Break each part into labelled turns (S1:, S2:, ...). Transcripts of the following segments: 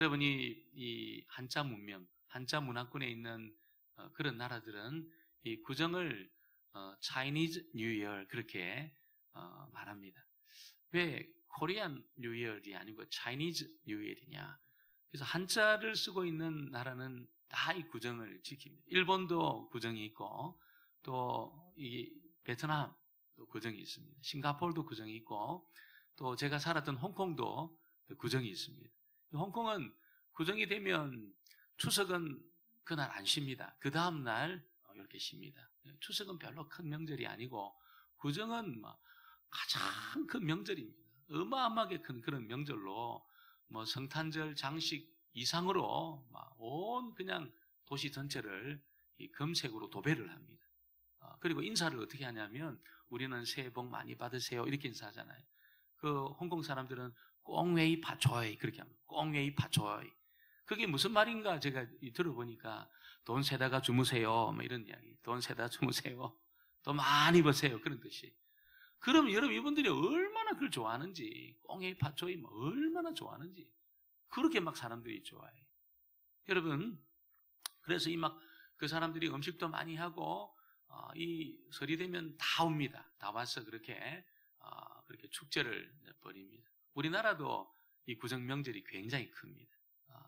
S1: 여러분이 이 한자 문명, 한자 문화권에 있는 그런 나라들은 이 구정을 Chinese New Year 그렇게 말합니다. 왜 코리안 뉴 이어이 아니고 Chinese New Year이냐? 그래서 한자를 쓰고 있는 나라는 다 이 구정을 지킵니다. 일본도 구정이 있고 또 이 베트남도 구정이 있습니다. 싱가포르도 구정이 있고 또 제가 살았던 홍콩도 구정이 있습니다. 홍콩은 구정이 되면 추석은 그날 안 쉽니다. 그 다음날 이렇게 쉽니다. 추석은 별로 큰 명절이 아니고 구정은 가장 큰 명절입니다. 어마어마하게 큰 그런 명절로 성탄절 장식 이상으로 온 그냥 도시 전체를 이 금색으로 도배를 합니다. 그리고 인사를 어떻게 하냐면 우리는 새해 복 많이 받으세요 이렇게 인사하잖아요. 그 홍콩 사람들은 꽁웨이 파초이 그렇게 합니다. 꽁웨이 파초이. 그게 무슨 말인가 제가 들어보니까 돈 세다가 주무세요 뭐 이런 이야기. 돈 세다 주무세요. 돈 많이 버세요 그런 뜻이. 그럼 여러분 이분들이 얼마나 그걸 좋아하는지 꽁웨이 파초이 뭐 얼마나 좋아하는지 그렇게 막 사람들이 좋아해요. 여러분 그래서 이 막 그 사람들이 음식도 많이 하고 이 설이 되면 다 옵니다. 다 와서 그렇게 축제를 벌입니다. 우리나라도 이 구정 명절이 굉장히 큽니다.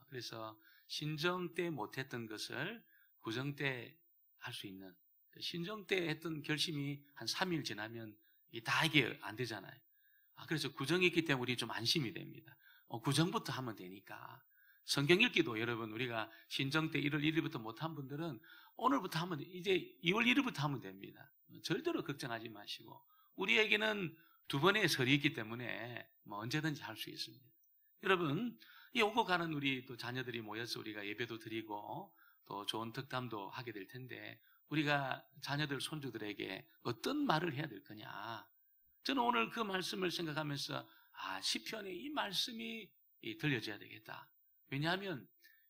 S1: 그래서 신정 때 못했던 것을 구정 때 할 수 있는 신정 때 했던 결심이 한 3일 지나면 다 이게 안 되잖아요. 그래서 구정이 있기 때문에 우리 좀 안심이 됩니다. 구정부터 하면 되니까. 성경 읽기도 여러분 우리가 신정 때 1월 1일부터 못한 분들은 오늘부터 하면 이제 2월 1일부터 하면 됩니다. 절대로 걱정하지 마시고 우리에게는 두 번의 설이 있기 때문에 언제든지 할 수 있습니다. 여러분 이 오고 가는 우리 또 자녀들이 모여서 우리가 예배도 드리고 또 좋은 덕담도 하게 될 텐데 우리가 자녀들 손주들에게 어떤 말을 해야 될 거냐. 저는 오늘 그 말씀을 생각하면서 시편의 이 말씀이 들려져야 되겠다. 왜냐하면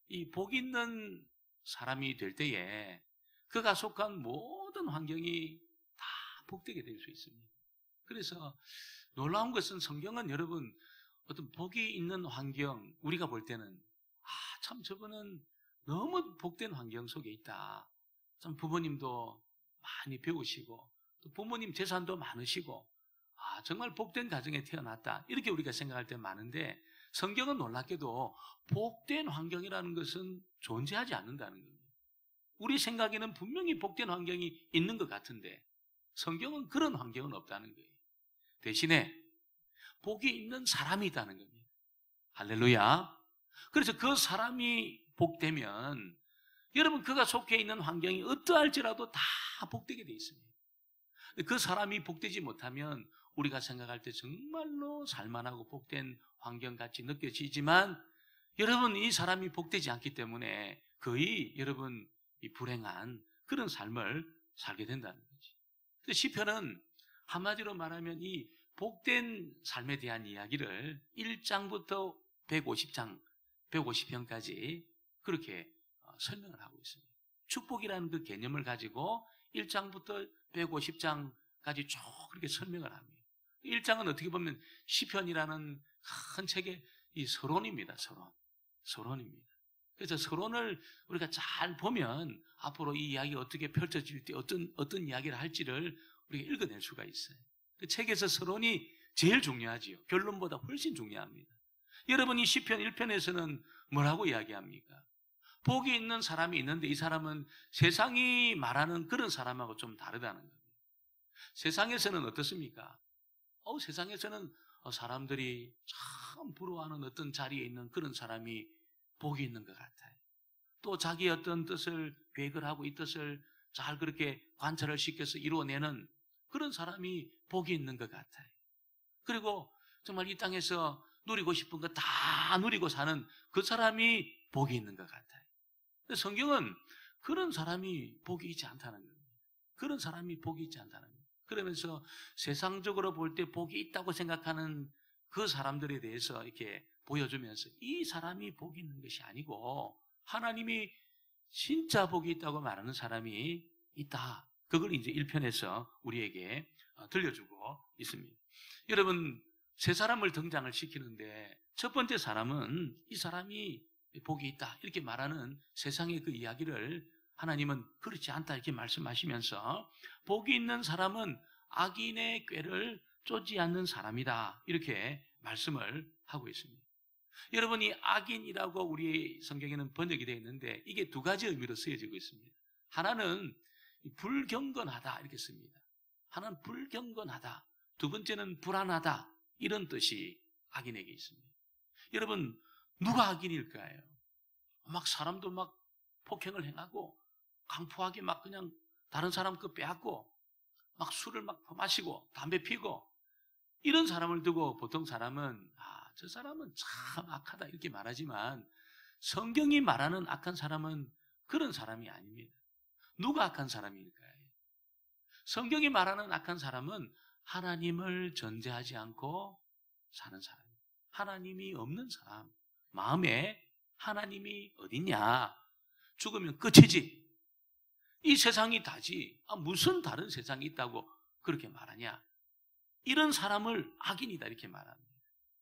S1: 이 복 있는 사람이 될 때에 그가 속한 모든 환경이 다 복되게 될 수 있습니다. 그래서 놀라운 것은 성경은 여러분 어떤 복이 있는 환경 우리가 볼 때는 참 저거는 너무 복된 환경 속에 있다. 참 부모님도 많이 배우시고 또 부모님 재산도 많으시고 정말 복된 가정에 태어났다. 이렇게 우리가 생각할 때 많은데 성경은 놀랍게도 복된 환경이라는 것은 존재하지 않는다는 겁니다. 우리 생각에는 분명히 복된 환경이 있는 것 같은데 성경은 그런 환경은 없다는 거예요. 대신에 복이 있는 사람이 있다는 겁니다. 할렐루야. 그래서 그 사람이 복되면 여러분 그가 속해 있는 환경이 어떠할지라도 다 복되게 돼 있습니다. 그 사람이 복되지 못하면 우리가 생각할 때 정말로 살만하고 복된 환경같이 느껴지지만 여러분 이 사람이 복되지 않기 때문에 거의 여러분 이 불행한 그런 삶을 살게 된다는 거지. 시편은 한마디로 말하면 이 복된 삶에 대한 이야기를 1장부터 150장, 150편까지 그렇게 설명을 하고 있습니다. 축복이라는 그 개념을 가지고 1장부터 150장까지 쭉 그렇게 설명을 합니다. 1장은 어떻게 보면 시편이라는 큰 책의 이 서론입니다. 서론입니다. 그래서 서론을 우리가 잘 보면 앞으로 이 이야기가 어떻게 펼쳐질 때 어떤 이야기를 할지를 우리가 읽어낼 수가 있어요. 그 책에서 서론이 제일 중요하지요. 결론보다 훨씬 중요합니다. 여러분 이 시편 1편에서는 뭐라고 이야기합니까? 복이 있는 사람이 있는데 이 사람은 세상이 말하는 그런 사람하고 좀 다르다는 겁니다. 세상에서는 어떻습니까? 세상에서는 사람들이 참 부러워하는 어떤 자리에 있는 그런 사람이 복이 있는 것 같아요. 또 자기의 어떤 뜻을 계획을 하고 이 뜻을 잘 그렇게 관찰을 시켜서 이루어내는 그런 사람이 복이 있는 것 같아요. 그리고 정말 이 땅에서 누리고 싶은 거 다 누리고 사는 그 사람이 복이 있는 것 같아요. 성경은 그런 사람이 복이 있지 않다는 겁니다. 그런 사람이 복이 있지 않다는 겁니다. 그러면서 세상적으로 볼 때 복이 있다고 생각하는 그 사람들에 대해서 이렇게 보여주면서 이 사람이 복이 있는 것이 아니고 하나님이 진짜 복이 있다고 말하는 사람이 있다. 그걸 이제 1편에서 우리에게 들려주고 있습니다. 여러분, 세 사람을 등장을 시키는데 첫 번째 사람은 이 사람이 복이 있다 이렇게 말하는 세상의 그 이야기를 하나님은 그렇지 않다 이렇게 말씀하시면서 복이 있는 사람은 악인의 꾀를 쫓지 않는 사람이다 이렇게 말씀을 하고 있습니다. 여러분, 이 악인이라고 우리 성경에는 번역이 되어 있는데 이게 두 가지 의미로 쓰여지고 있습니다. 하나는 불경건하다 이렇게 씁니다. 하나는 불경건하다, 두 번째는 불안하다 이런 뜻이 악인에게 있습니다. 여러분, 누가 악인일까요? 막 사람도 막 폭행을 행하고 강포하게 막 그냥 다른 사람 거 빼앗고 막 술을 막 마시고 담배 피고 이런 사람을 두고 보통 사람은 저 사람은 참 악하다 이렇게 말하지만 성경이 말하는 악한 사람은 그런 사람이 아닙니다. 누가 악한 사람일까요? 성경이 말하는 악한 사람은 하나님을 전제하지 않고 사는 사람, 하나님이 없는 사람, 마음에 하나님이 어딨냐? 죽으면 끝이지. 이 세상이 다지. 무슨 다른 세상이 있다고 그렇게 말하냐? 이런 사람을 악인이다 이렇게 말합니다.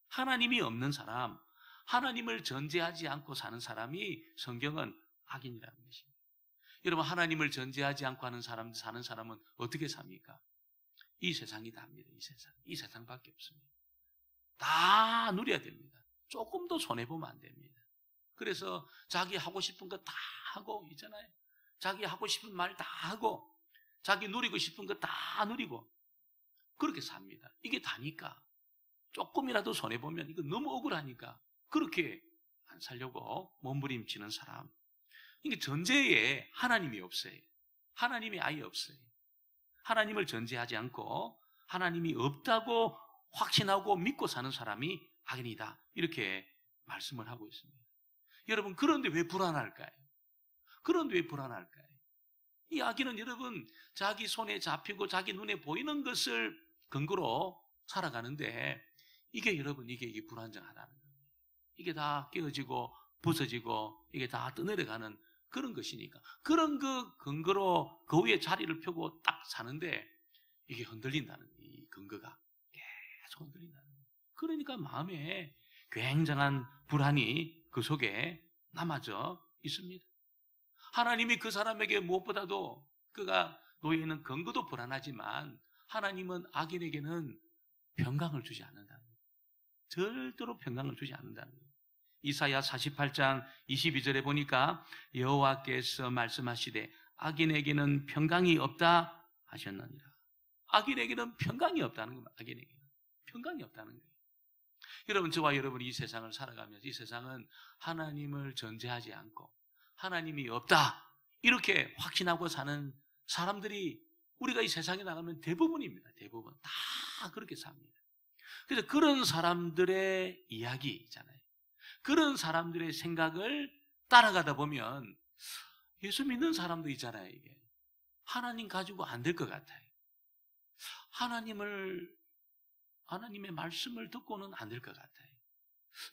S1: 하나님이 없는 사람, 하나님을 전제하지 않고 사는 사람이 성경은 악인이라는 것입니다. 여러분, 하나님을 전제하지 않고 사는 사람은 어떻게 삽니까? 이 세상이 답니다. 이 세상밖에 없습니다. 다 누려야 됩니다. 조금도 손해보면 안 됩니다. 그래서 자기 하고 싶은 거 다 하고 있잖아요. 자기 하고 싶은 말 다 하고 자기 누리고 싶은 거 다 누리고 그렇게 삽니다. 이게 다니까 조금이라도 손해보면 이거 너무 억울하니까 그렇게 안 살려고 몸부림치는 사람, 이게 전제에 하나님이 없어요. 하나님이 아예 없어요. 하나님을 전제하지 않고 하나님이 없다고 확신하고 믿고 사는 사람이 악인이다 이렇게 말씀을 하고 있습니다. 여러분, 그런데 왜 불안할까요? 그런데 왜 불안할까요? 이 악인은 여러분 자기 손에 잡히고 자기 눈에 보이는 것을 근거로 살아가는데 이게 여러분 이게 불안정하다는 거예요. 이게 다 깨어지고 부서지고 이게 다 떠내려가는 그런 것이니까 그런 그 근거로 그 위에 자리를 펴고 딱 사는데 이게 흔들린다는 이 근거가 계속 흔들린다는 거예요. 그러니까 마음에 굉장한 불안이 그 속에 남아져 있습니다. 하나님이 그 사람에게 무엇보다도 그가 놓여 있는 근거도 불안하지만 하나님은 악인에게는 평강을 주지 않는다는 거예요. 절대로 평강을 주지 않는다는 거예요. 이사야 48장 22절에 보니까 여호와께서 말씀하시되 악인에게는 평강이 없다 하셨느니라. 악인에게는 평강이 없다는 겁니다. 악인에게는 평강이 없다는 거예요. 여러분, 저와 여러분이 이 세상을 살아가면서 이 세상은 하나님을 전제하지 않고 하나님이 없다 이렇게 확신하고 사는 사람들이 우리가 이 세상에 나가면 대부분입니다. 대부분 다 그렇게 삽니다. 그래서 그런 사람들의 이야기 있잖아요. 그런 사람들의 생각을 따라가다 보면 예수 믿는 사람도 있잖아요. 이게 하나님 가지고 안 될 것 같아요. 하나님의 말씀을 듣고는 안 될 것 같아요.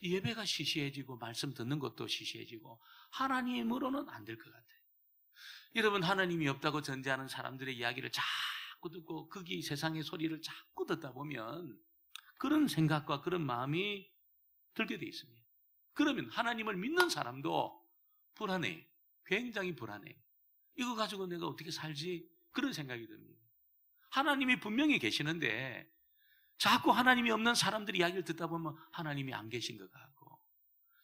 S1: 예배가 시시해지고 말씀 듣는 것도 시시해지고 하나님으로는 안 될 것 같아요. 여러분, 하나님이 없다고 전제하는 사람들의 이야기를 자꾸 듣고 거기 세상의 소리를 자꾸 듣다 보면 그런 생각과 그런 마음이 들게 돼 있습니다. 그러면 하나님을 믿는 사람도 불안해. 굉장히 불안해. 이거 가지고 내가 어떻게 살지? 그런 생각이 듭니다. 하나님이 분명히 계시는데 자꾸 하나님이 없는 사람들의 이야기를 듣다 보면 하나님이 안 계신 것 같고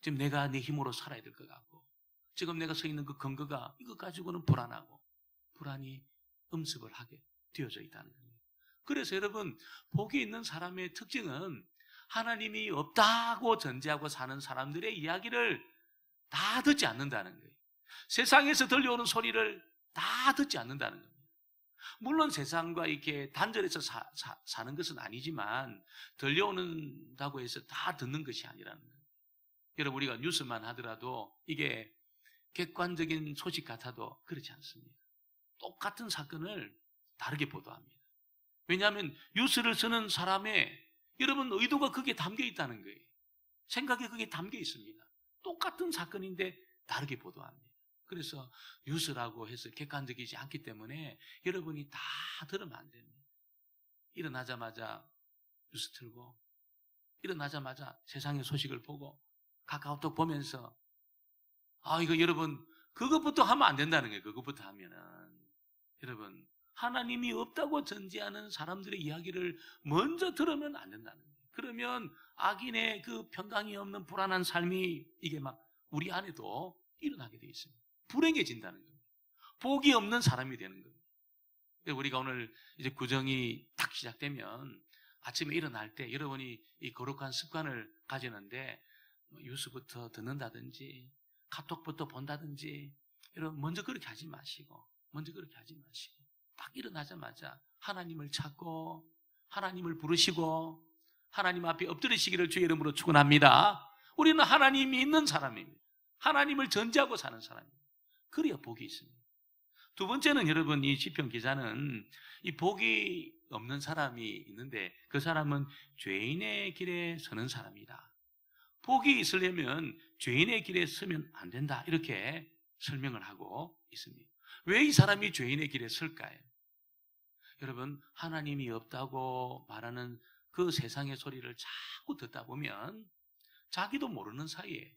S1: 지금 내가 내 힘으로 살아야 될 것 같고 지금 내가 서 있는 그 근거가 이거 가지고는 불안하고 불안이 음습을 하게 되어져 있다는 겁니다. 그래서 여러분, 복이 있는 사람의 특징은 하나님이 없다고 전제하고 사는 사람들의 이야기를 다 듣지 않는다는 거예요. 세상에서 들려오는 소리를 다 듣지 않는다는 겁니다. 물론 세상과 이렇게 단절해서 사는 것은 아니지만 들려오는다고 해서 다 듣는 것이 아니라는 거예요. 여러분, 우리가 뉴스만 하더라도 이게 객관적인 소식 같아도 그렇지 않습니다. 똑같은 사건을 다르게 보도합니다. 왜냐하면 뉴스를 쓰는 사람의 여러분 의도가 그게 담겨 있다는 거예요. 생각이 그게 담겨 있습니다. 똑같은 사건인데 다르게 보도합니다. 그래서 뉴스라고 해서 객관적이지 않기 때문에 여러분이 다 들으면 안 됩니다. 일어나자마자 뉴스 틀고 일어나자마자 세상의 소식을 보고 카카오톡 보면서 이거 여러분, 그것부터 하면 안 된다는 거예요. 그것부터 하면은. 여러분, 하나님이 없다고 전제하는 사람들의 이야기를 먼저 들으면 안 된다는 거예요. 그러면 악인의 그 평강이 없는 불안한 삶이 이게 막 우리 안에도 일어나게 돼 있습니다. 불행해진다는 겁니다. 복이 없는 사람이 되는 겁니다. 우리가 오늘 이제 구정이 딱 시작되면 아침에 일어날 때 여러분이 이 거룩한 습관을 가지는데 뉴스부터 듣는다든지 카톡부터 본다든지 여러분 먼저 그렇게 하지 마시고 딱 일어나자마자 하나님을 찾고 하나님을 부르시고 하나님 앞에 엎드리시기를 주의 이름으로 축원합니다. 우리는 하나님이 있는 사람입니다. 하나님을 전제하고 사는 사람입니다. 그래야 복이 있습니다. 두 번째는 여러분, 이 시편 기자는 이 복이 없는 사람이 있는데 그 사람은 죄인의 길에 서는 사람이다. 복이 있으려면 죄인의 길에 서면 안 된다, 이렇게 설명을 하고 있습니다. 왜 이 사람이 죄인의 길에 설까요? 여러분, 하나님이 없다고 말하는 그 세상의 소리를 자꾸 듣다 보면 자기도 모르는 사이에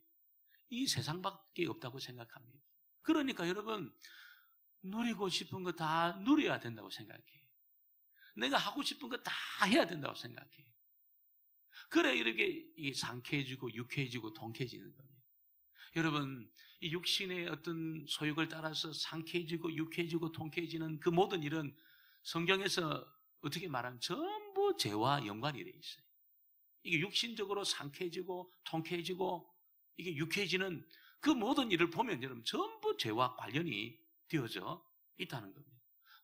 S1: 이 세상밖에 없다고 생각합니다. 그러니까 여러분, 누리고 싶은 거 다 누려야 된다고 생각해. 내가 하고 싶은 거 다 해야 된다고 생각해. 그래 이렇게 상쾌해지고 유쾌해지고 통쾌해지는 겁니다. 여러분, 이 육신의 어떤 소욕을 따라서 상쾌해지고 유쾌해지고 통쾌해지는 그 모든 일은 성경에서 어떻게 말하면 전부 죄와 연관이 되어 있어요. 이게 육신적으로 상쾌해지고 통쾌해지고 이게 유쾌해지는 그 모든 일을 보면 여러분 전부 죄와 관련이 되어져 있다는 겁니다.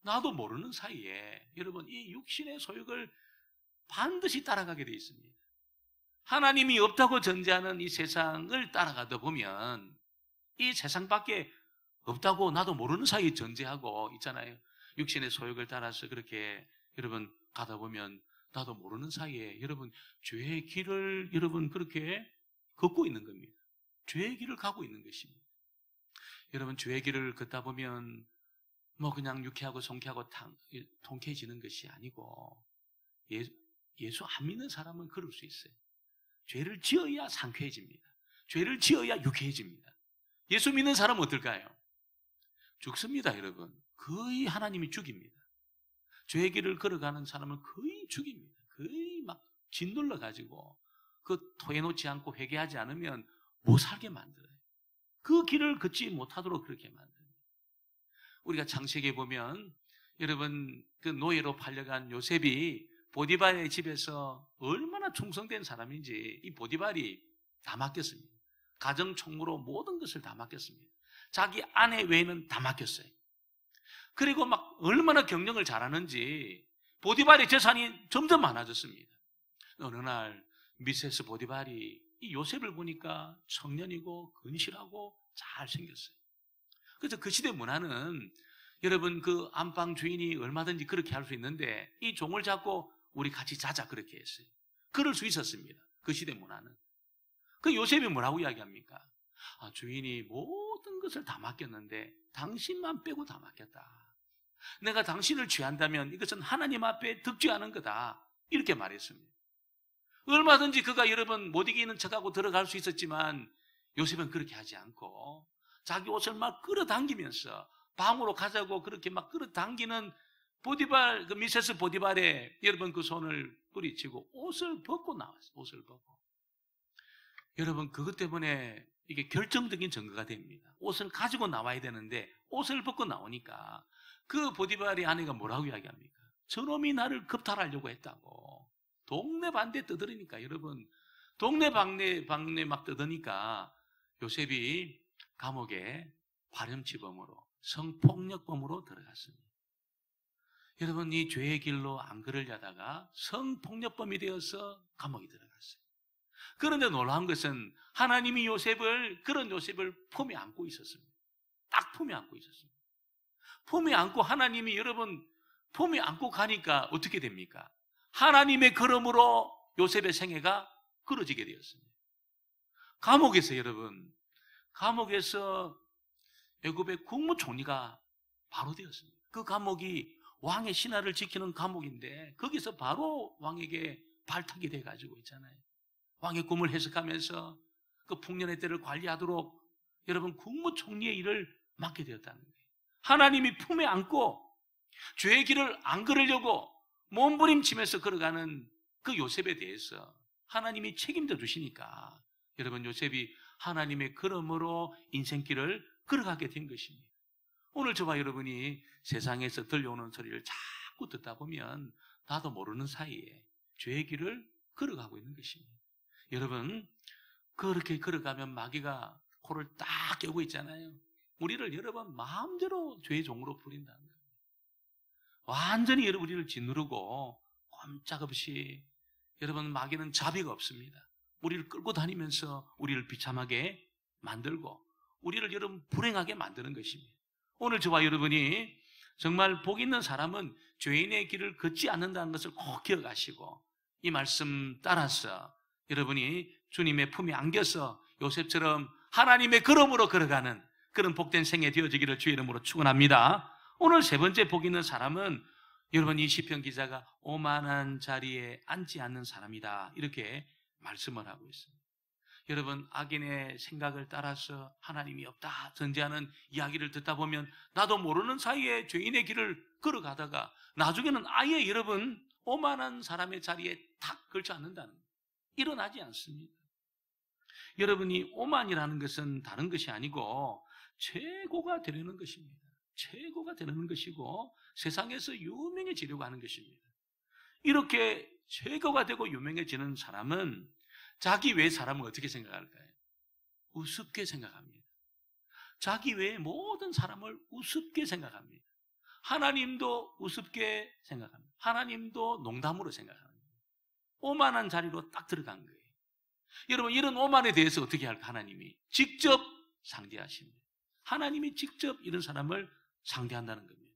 S1: 나도 모르는 사이에 여러분 이 육신의 소욕을 반드시 따라가게 되어 있습니다. 하나님이 없다고 전제하는 이 세상을 따라가다 보면 이 세상밖에 없다고 나도 모르는 사이에 전제하고 있잖아요. 육신의 소욕을 따라서 그렇게 여러분 가다 보면 나도 모르는 사이에 여러분 죄의 길을 여러분 그렇게 걷고 있는 겁니다. 죄의 길을 가고 있는 것입니다. 여러분, 죄의 길을 걷다 보면 뭐 그냥 유쾌하고 송쾌하고 통쾌해지는 것이 아니고 예수 안 믿는 사람은 그럴 수 있어요. 죄를 지어야 상쾌해집니다. 죄를 지어야 유쾌해집니다. 예수 믿는 사람은 어떨까요? 죽습니다, 여러분. 거의 하나님이 죽입니다. 죄의 길을 걸어가는 사람은 거의 죽입니다. 거의 막 짓눌러가지고 그 토해놓지 않고 회개하지 않으면 못 살게 만들어요. 그 길을 걷지 못하도록 그렇게 만듭니다. 우리가 창세기에 보면 여러분 그 노예로 팔려간 요셉이 보디발의 집에서 얼마나 충성된 사람인지 이 보디발이 다 맡겼습니다. 가정 총무로 모든 것을 다 맡겼습니다. 자기 아내 외에는 다 맡겼어요. 그리고 막 얼마나 경영을 잘하는지 보디발의 재산이 점점 많아졌습니다. 어느 날 미세스 보디발이 이 요셉을 보니까 청년이고 건실하고 잘생겼어요. 그래서 그 시대 문화는 여러분 그 안방 주인이 얼마든지 그렇게 할 수 있는데 이 종을 잡고 우리 같이 자자 그렇게 했어요. 그럴 수 있었습니다. 그 시대 문화는. 그 요셉이 뭐라고 이야기합니까? 주인이 모든 것을 다 맡겼는데 당신만 빼고 다 맡겼다. 내가 당신을 취한다면 이것은 하나님 앞에 득죄하는 거다. 이렇게 말했습니다. 얼마든지 그가 여러분 못 이기는 척하고 들어갈 수 있었지만 요셉은 그렇게 하지 않고 자기 옷을 막 끌어당기면서 방으로 가자고 그렇게 막 끌어당기는 보디발, 그 미세스 보디발의 여러분 그 손을 뿌리치고 옷을 벗고 나왔어요. 옷을 벗고. 여러분 그것 때문에 이게 결정적인 증거가 됩니다. 옷을 가지고 나와야 되는데 옷을 벗고 나오니까 그 보디발의 아내가 뭐라고 이야기합니까? 저놈이 나를 겁탈하려고 했다고. 동네 반대 떠들으니까 여러분 동네 방네 막 떠드니까 요셉이 감옥에 발염치범으로 성폭력범으로 들어갔습니다. 여러분 이 죄의 길로 안 걸으려다가 성폭력범이 되어서 감옥에 들어갔어요. 그런데 놀라운 것은 하나님이 그런 요셉을 품에 안고 있었습니다. 딱 품에 안고 있었습니다. 품에 안고 하나님이 여러분 품에 안고 가니까 어떻게 됩니까? 하나님의 걸음으로 요셉의 생애가 끊어지게 되었습니다. 감옥에서 여러분, 감옥에서 애굽의 국무총리가 바로 되었습니다. 그 감옥이 왕의 신하를 지키는 감옥인데 거기서 바로 왕에게 발탁이 돼가지고 있잖아요. 왕의 꿈을 해석하면서 그 풍년의 때를 관리하도록 여러분 국무총리의 일을 맡게 되었다는 거예요. 하나님이 품에 안고 죄의 길을 안 걸으려고 몸부림치면서 걸어가는 그 요셉에 대해서 하나님이 책임져 주시니까 여러분 요셉이 하나님의 걸음으로 인생길을 걸어가게 된 것입니다. 오늘 저와 여러분이 세상에서 들려오는 소리를 자꾸 듣다 보면 나도 모르는 사이에 죄의 길을 걸어가고 있는 것입니다. 여러분 그렇게 걸어가면 마귀가 코를 딱 껴고 있잖아요. 우리를 여러분 마음대로 죄의 종으로 부린다는 거예요. 완전히 우리를 짓누르고 꼼짝없이 여러분 마귀는 자비가 없습니다. 우리를 끌고 다니면서 우리를 비참하게 만들고 우리를 여러분 불행하게 만드는 것입니다. 오늘 저와 여러분이 정말 복 있는 사람은 죄인의 길을 걷지 않는다는 것을 꼭 기억하시고 이 말씀 따라서 여러분이 주님의 품에 안겨서 요셉처럼 하나님의 걸음으로 걸어가는 그런 복된 생애 되어지기를 주의 이름으로 축원합니다. 오늘 세 번째 복 있는 사람은 여러분 이 시편 기자가 오만한 자리에 앉지 않는 사람이다 이렇게 말씀을 하고 있습니다. 여러분 악인의 생각을 따라서 하나님이 없다 전제하는 이야기를 듣다 보면 나도 모르는 사이에 죄인의 길을 걸어가다가 나중에는 아예 여러분 오만한 사람의 자리에 탁 걸지 않는다는 거예요. 일어나지 않습니다. 여러분이 오만이라는 것은 다른 것이 아니고 최고가 되려는 것입니다. 최고가 되는 것이고 세상에서 유명해지려고 하는 것입니다. 이렇게 최고가 되고 유명해지는 사람은 자기 외의 사람은 어떻게 생각할까요? 우습게 생각합니다. 자기 외의 모든 사람을 우습게 생각합니다. 하나님도 우습게 생각합니다. 하나님도 농담으로 생각합니다. 오만한 자리로 딱 들어간 거예요. 여러분 이런 오만에 대해서 어떻게 할까? 하나님이 직접 상대하십니다. 하나님이 직접 이런 사람을 상대한다는 겁니다.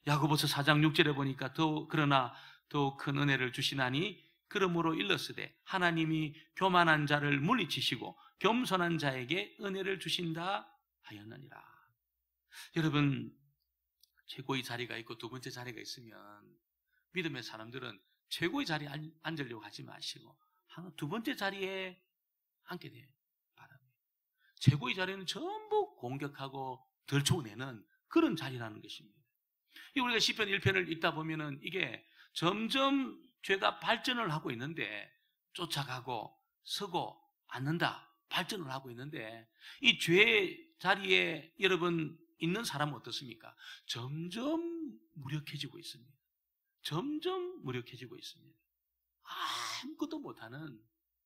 S1: 야고보서 4장 6절에 보니까 그러나 더 큰 은혜를 주시나니 그러므로 일렀으되 하나님이 교만한 자를 물리치시고 겸손한 자에게 은혜를 주신다 하였느니라. 여러분 최고의 자리가 있고 두 번째 자리가 있으면 믿음의 사람들은 최고의 자리에 앉으려고 하지 마시고 두 번째 자리에 앉게 돼요. 바랍니다. 최고의 자리는 전부 공격하고 덜쳐내는 그런 자리라는 것입니다. 우리가 시편 1편을 읽다 보면은 이게 점점 죄가 발전을 하고 있는데 쫓아가고 서고 앉는다 발전을 하고 있는데 이 죄의 자리에 여러분 있는 사람은 어떻습니까? 점점 무력해지고 있습니다. 점점 무력해지고 있습니다. 아무것도 못하는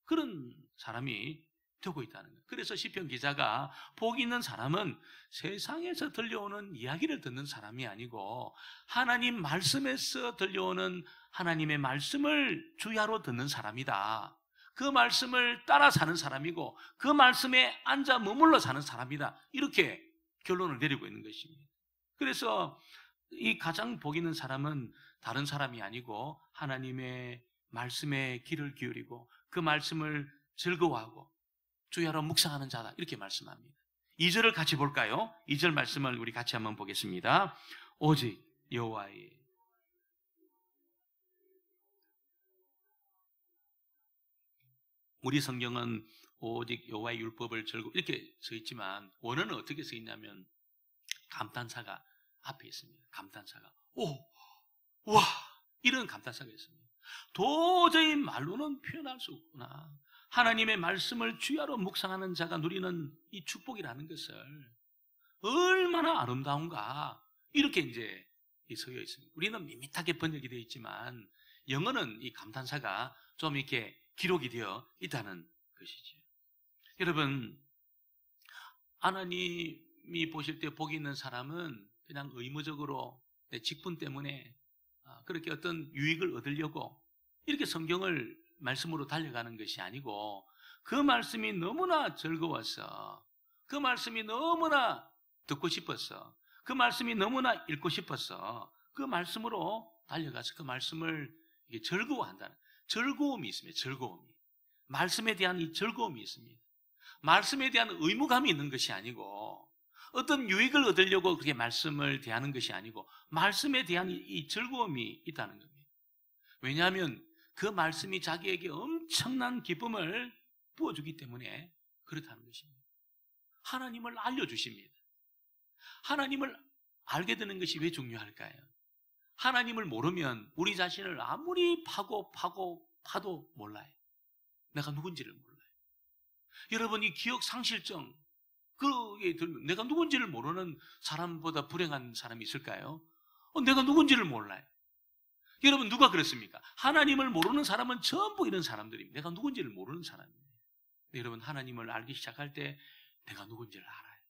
S1: 그런 사람이 되고 있다는 거예요. 그래서 시편 기자가 복 있는 사람은 세상에서 들려오는 이야기를 듣는 사람이 아니고 하나님 말씀에서 들려오는 하나님의 말씀을 주야로 듣는 사람이다. 그 말씀을 따라 사는 사람이고 그 말씀에 앉아 머물러 사는 사람이다. 이렇게 결론을 내리고 있는 것입니다. 그래서 이 가장 복 있는 사람은 다른 사람이 아니고 하나님의 말씀에 귀를 기울이고 그 말씀을 즐거워하고 주야로 묵상하는 자다 이렇게 말씀합니다. 2절을 같이 볼까요? 2절 말씀을 우리 같이 한번 보겠습니다. 오직 여호와의 우리 성경은 오직 여호와의 율법을 이렇게 써 있지만 원어는 어떻게 써 있냐면 감탄사가 앞에 있습니다. 감탄사가 와 이런 감탄사가 있습니다. 도저히 말로는 표현할 수 없구나. 하나님의 말씀을 주야로 묵상하는 자가 누리는 이 축복이라는 것을 얼마나 아름다운가 이렇게 이제 서여 있습니다. 우리는 밋밋하게 번역이 되어 있지만 영어는 이 감탄사가 좀 이렇게 기록이 되어 있다는 것이죠. 여러분 하나님이 보실 때 복이 있는 사람은 그냥 의무적으로 내 직분 때문에 그렇게 어떤 유익을 얻으려고 이렇게 성경을 말씀으로 달려가는 것이 아니고 그 말씀이 너무나 즐거워서 그 말씀이 너무나 듣고 싶어서 그 말씀이 너무나 읽고 싶어서 그 말씀으로 달려가서 그 말씀을 즐거워한다는 즐거움이 있습니다. 즐거움이 말씀에 대한 이 즐거움이 있습니다. 말씀에 대한 의무감이 있는 것이 아니고 어떤 유익을 얻으려고 그렇게 말씀을 대하는 것이 아니고 말씀에 대한 이 즐거움이 있다는 겁니다. 왜냐하면 그 말씀이 자기에게 엄청난 기쁨을 부어주기 때문에 그렇다는 것입니다. 하나님을 알려주십니다. 하나님을 알게 되는 것이 왜 중요할까요? 하나님을 모르면 우리 자신을 아무리 파도 몰라요. 내가 누군지를 몰라요. 여러분, 이 기억 상실증, 그게 들면 내가 누군지를 모르는 사람보다 불행한 사람이 있을까요? 내가 누군지를 몰라요. 여러분, 누가 그렇습니까? 하나님을 모르는 사람은 전부 이런 사람들입니다. 내가 누군지를 모르는 사람입니다. 여러분, 하나님을 알기 시작할 때 내가 누군지를 알아요.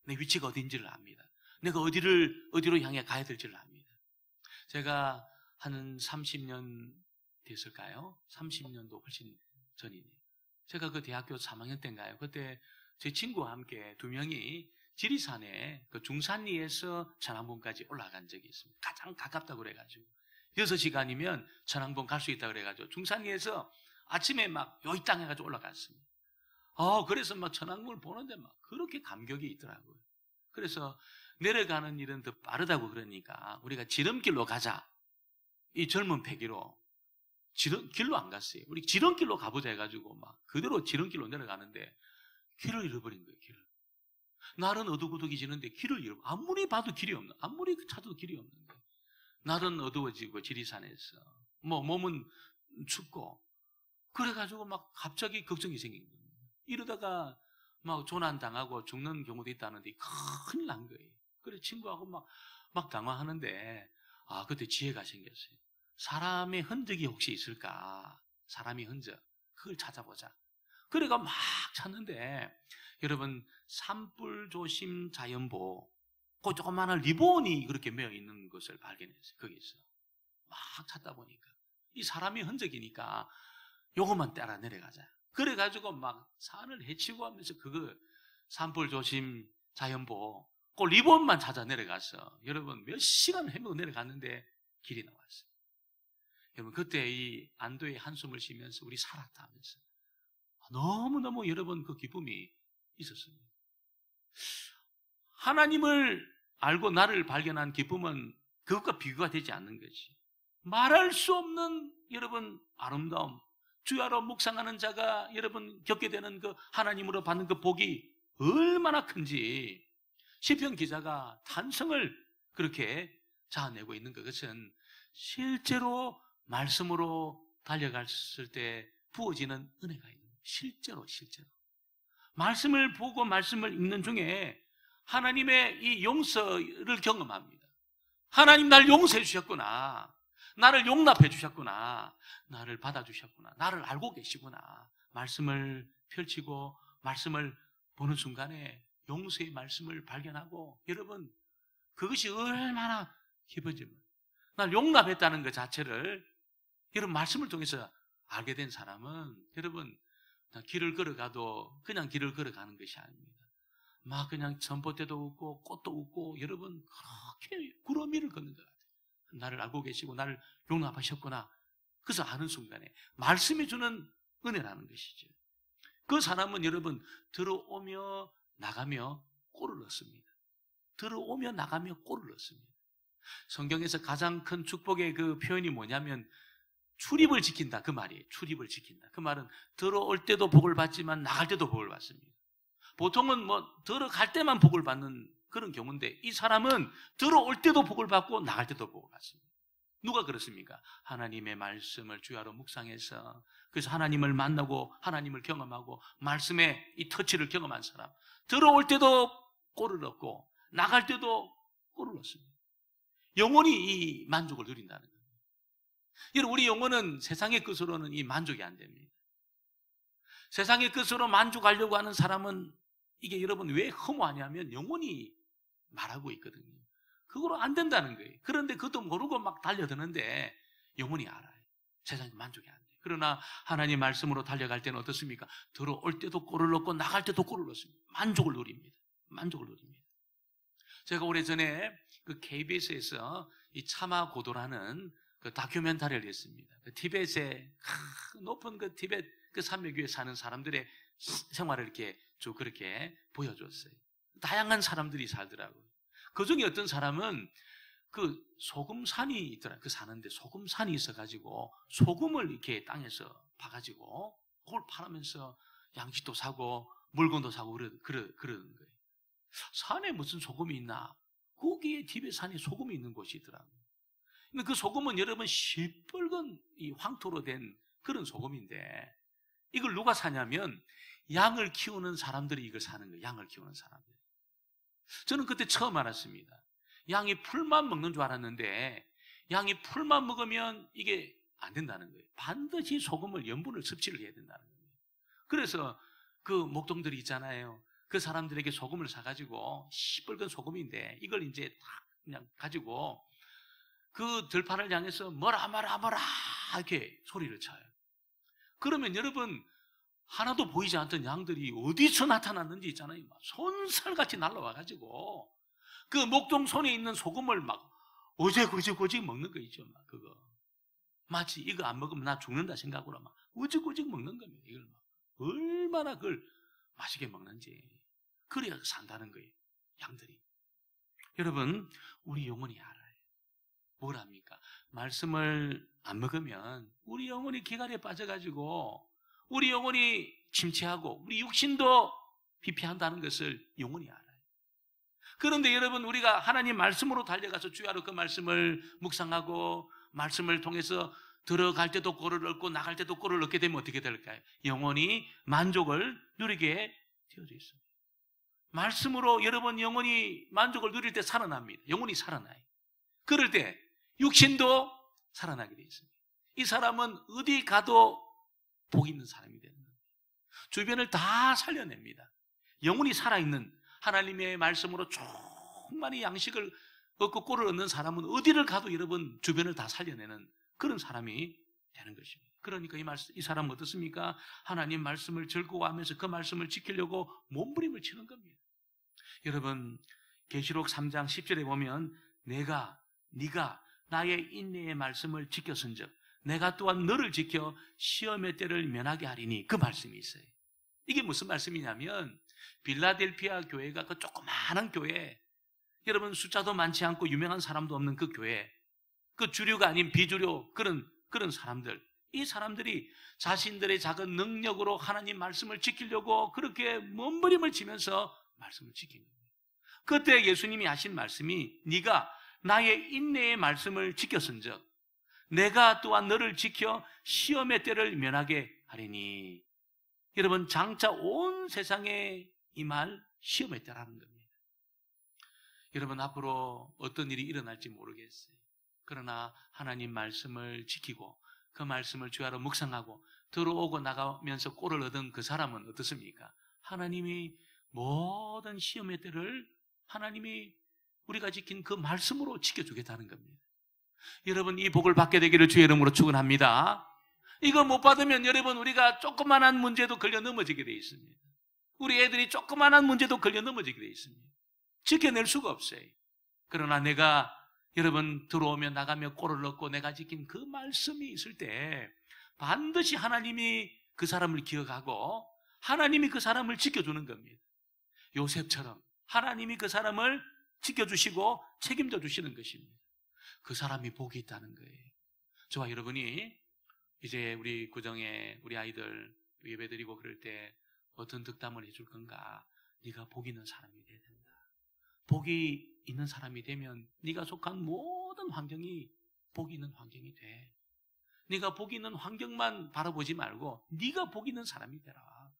S1: 내 위치가 어딘지를 압니다. 내가 어디로 향해 가야 될지를 압니다. 제가 한 30년 됐을까요? 30년도 훨씬 전이네요. 제가 그 대학교 3학년 때인가요? 그때 제 친구와 함께 2명이 지리산에 그 중산리에서 천왕봉까지 올라간 적이 있습니다. 가장 가깝다고 그래가지고 6시간이면 천왕봉 갈 수 있다고 그래가지고 중산리에서 아침에 막 여기 땅 해가지고 올라갔습니다. 그래서 막 천왕봉을 보는데 막 그렇게 감격이 있더라고요. 그래서 내려가는 일은 더 빠르다고 그러니까 우리가 지름길로 가자. 이 젊은 패기로 길로 안 갔어요. 우리 지름길로 가보자 해가지고 막 그대로 지름길로 내려가는데 길을 잃어버린 거예요. 길을. 날은 어둑어둑해지는데 길을 잃어. 아무리 봐도 길이 없는, 아무리 찾아도 길이 없는데 날은 어두워지고 지리산에서 몸은 춥고 그래가지고 막 갑자기 걱정이 생긴 거예요. 이러다가 막 조난당하고 죽는 경우도 있다는데 큰일 난 거예요. 그래 친구하고 막 당황하는데 그때 지혜가 생겼어요. 사람의 흔적이 혹시 있을까? 사람의 흔적, 그걸 찾아보자. 그래가 막 찾는데 여러분, 산불 조심 자연보 그 조그마한 리본이 그렇게 매어 있는 것을 발견했어요. 거기서 막 찾다 보니까 이 사람의 흔적이니까 요것만 따라 내려가자. 그래가지고 막 산을 헤치고 하면서 그거 산불 조심 자연보 그 리본만 찾아 내려가서 여러분 몇 시간 헤매고 내려갔는데 길이 나왔어요. 여러분, 그때 이 안도의 한숨을 쉬면서 우리 살았다 하면서 너무너무 여러분 그 기쁨이 있었습니다. 하나님을 알고 나를 발견한 기쁨은 그것과 비교가 되지 않는 거지. 말할 수 없는 여러분 아름다움, 주야로 묵상하는 자가 여러분 겪게 되는 그 하나님으로 받는 그 복이 얼마나 큰지 시편 기자가 탄성을 그렇게 자아내고 있는 것은 실제로 말씀으로 달려갔을 때 부어지는 은혜가 있는 거예요. 실제로 말씀을 보고 말씀을 읽는 중에 하나님의 이 용서를 경험합니다. 하나님 날 용서해 주셨구나. 나를 용납해 주셨구나. 나를 받아주셨구나. 나를 알고 계시구나. 말씀을 펼치고 말씀을 보는 순간에 용서의 말씀을 발견하고 여러분 그것이 얼마나 기뻐집니까? 날 용납했다는 것 자체를 여러분 말씀을 통해서 알게 된 사람은 여러분 길을 걸어가도 그냥 길을 걸어가는 것이 아닙니다. 막 그냥 전봇대도 웃고 꽃도 웃고 여러분 그렇게 구름 위를 걷는 것 같아요. 나를 알고 계시고 나를 용납하셨구나. 그래서 아는 순간에 말씀이 주는 은혜라는 것이죠. 그 사람은 여러분 들어오며 나가며 꼴을 얻습니다. 들어오며 나가며 꼴을 얻습니다. 성경에서 가장 큰 축복의 그 표현이 뭐냐면 출입을 지킨다 그 말이에요. 출입을 지킨다. 그 말은 들어올 때도 복을 받지만 나갈 때도 복을 받습니다. 보통은 들어갈 때만 복을 받는 그런 경우인데 이 사람은 들어올 때도 복을 받고 나갈 때도 복을 받습니다. 누가 그렇습니까? 하나님의 말씀을 주야로 묵상해서 그래서 하나님을 만나고 하나님을 경험하고 말씀의 이 터치를 경험한 사람, 들어올 때도 꼴을 얻고 나갈 때도 꼴을 얻습니다. 영원히 이 만족을 누린다는 거예요. 여러분, 우리 영혼은 세상의 것으로는 이 만족이 안 됩니다. 세상의 것으로 만족하려고 하는 사람은 이게 여러분 왜 허무하냐면 영혼이 말하고 있거든요. 그거로 안 된다는 거예요. 그런데 그것도 모르고 막 달려드는데 영혼이 알아요. 세상에 만족이 안 돼요. 그러나 하나님 말씀으로 달려갈 때는 어떻습니까? 들어올 때도 꼴을 얻고 나갈 때도 꼴을 얻습니다. 만족을 누립니다. 만족을 누립니다. 제가 오래전에 그 KBS에서 이 차마고도라는 그 다큐멘터리를 했습니다. 그 티벳의 높은 그 티벳 그 산맥 위에 사는 사람들의 생활을 이렇게 쭉 그렇게 보여줬어요. 다양한 사람들이 살더라고요. 그 중에 어떤 사람은 그 소금산이 있더라. 그 사는데 소금산이 있어가지고 소금을 이렇게 땅에서 파가지고 그걸 팔으면서 양식도 사고 물건도 사고 그러는 거예요. 산에 무슨 소금이 있나? 거기에 집에 산에 소금이 있는 곳이 있더라고요. 근데 그 소금은 여러분 시뻘건 이 황토로 된 그런 소금인데 이걸 누가 사냐면 양을 키우는 사람들이 이걸 사는 거예요. 양을 키우는 사람들. 저는 그때 처음 알았습니다. 양이 풀만 먹는 줄 알았는데 양이 풀만 먹으면 이게 안 된다는 거예요. 반드시 소금을 염분을 섭취를 해야 된다는 거예요. 그래서 그 목동들이 있잖아요. 그 사람들에게 소금을 사가지고 시뻘건 소금인데 이걸 이제 딱 그냥 가지고 그 들판을 향해서 뭐라 이렇게 소리를 쳐요. 그러면 여러분 하나도 보이지 않던 양들이 어디서 나타났는지 있잖아요. 막 손살같이 날라와가지고 그 목동 손에 있는 소금을 막 오직 먹는 거 있죠. 막 그거 마치 이거 안 먹으면 나 죽는다 생각으로 막 오직 먹는 겁니다. 이걸 막 얼마나 그걸 맛있게 먹는지. 그래야 산다는 거예요. 양들이. 여러분 우리 영혼이 알아요. 뭘 합니까? 말씀을 안 먹으면 우리 영혼이 기갈에 빠져가지고 우리 영혼이 침체하고 우리 육신도 피폐한다는 것을 영혼이 알아요. 그런데 여러분 우리가 하나님 말씀으로 달려가서 주야로 그 말씀을 묵상하고 말씀을 통해서 들어갈 때도 꼴을 얻고 나갈 때도 꼴을 얻게 되면 어떻게 될까요? 영혼이 만족을 누리게 되어져 있습니다. 말씀으로 여러분 영혼이 만족을 누릴 때 살아납니다. 영혼이 살아나요. 그럴 때 육신도 살아나게 되어 있습니다. 이 사람은 어디 가도 복 있는 사람이 되는 거예요. 주변을 다 살려냅니다. 영혼이 살아있는 하나님의 말씀으로 충만히 양식을 얻고 꼴을 얻는 사람은 어디를 가도 여러분 주변을 다 살려내는 그런 사람이 되는 것입니다. 그러니까 이 사람은 어떻습니까? 하나님 말씀을 즐거워하면서 그 말씀을 지키려고 몸부림을 치는 겁니다. 여러분 계시록 3장 10절에 보면 네가 나의 인내의 말씀을 지켰은즉 내가 또한 너를 지켜 시험의 때를 면하게 하리니 그 말씀이 있어요. 이게 무슨 말씀이냐면 빌라델피아 교회가 그 조그마한 교회, 여러분 숫자도 많지 않고 유명한 사람도 없는 그 교회, 그 주류가 아닌 비주류 그런 사람들, 이 사람들이 자신들의 작은 능력으로 하나님 말씀을 지키려고 그렇게 몸부림을 치면서 말씀을 지킨 거예요. 그때 예수님이 하신 말씀이 네가 나의 인내의 말씀을 지켰은즉 내가 또한 너를 지켜 시험의 때를 면하게 하리니. 여러분 장차 온 세상에 이 말 시험의 때라는 겁니다. 여러분 앞으로 어떤 일이 일어날지 모르겠어요. 그러나 하나님 말씀을 지키고 그 말씀을 주야로 묵상하고 들어오고 나가면서 꼴을 얻은 그 사람은 어떻습니까? 하나님이 모든 시험의 때를 하나님이 우리가 지킨 그 말씀으로 지켜주겠다는 겁니다. 여러분 이 복을 받게 되기를 주의 이름으로 축원합니다. 이거 못 받으면 여러분 우리가 조그만한 문제도 걸려 넘어지게 돼 있습니다. 우리 애들이 조그만한 문제도 걸려 넘어지게 돼 있습니다. 지켜낼 수가 없어요. 그러나 내가 여러분 들어오면 나가며 꼴을 얻고 내가 지킨 그 말씀이 있을 때 반드시 하나님이 그 사람을 기억하고 하나님이 그 사람을 지켜주는 겁니다. 요셉처럼 하나님이 그 사람을 지켜주시고 책임져 주시는 것입니다. 그 사람이 복이 있다는 거예요. 저와 여러분이 이제 우리 구정에 우리 아이들 예배드리고 그럴 때 어떤 득담을 해줄 건가? 네가 복 있는 사람이 돼야 된다. 복이 있는 사람이 되면 네가 속한 모든 환경이 복 있는 환경이 돼. 네가 복 있는 환경만 바라보지 말고 네가 복 있는 사람이 되라.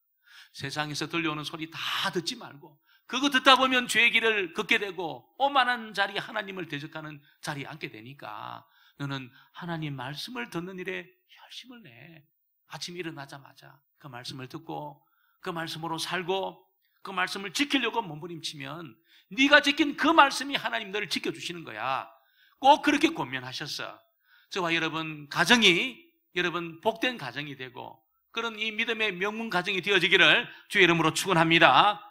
S1: 세상에서 들려오는 소리 다 듣지 말고 그거 듣다 보면 죄의 길을 걷게 되고 오만한 자리 하나님을 대적하는 자리에 앉게 되니까 너는 하나님 말씀을 듣는 일에 열심을 내. 아침에 일어나자마자 그 말씀을 듣고 그 말씀으로 살고 그 말씀을 지키려고 몸부림치면 네가 지킨 그 말씀이 하나님 너를 지켜주시는 거야. 꼭 그렇게 권면하셨어. 저와 여러분 가정이 여러분 복된 가정이 되고 그런 이 믿음의 명문 가정이 되어지기를 주의 이름으로 축원합니다.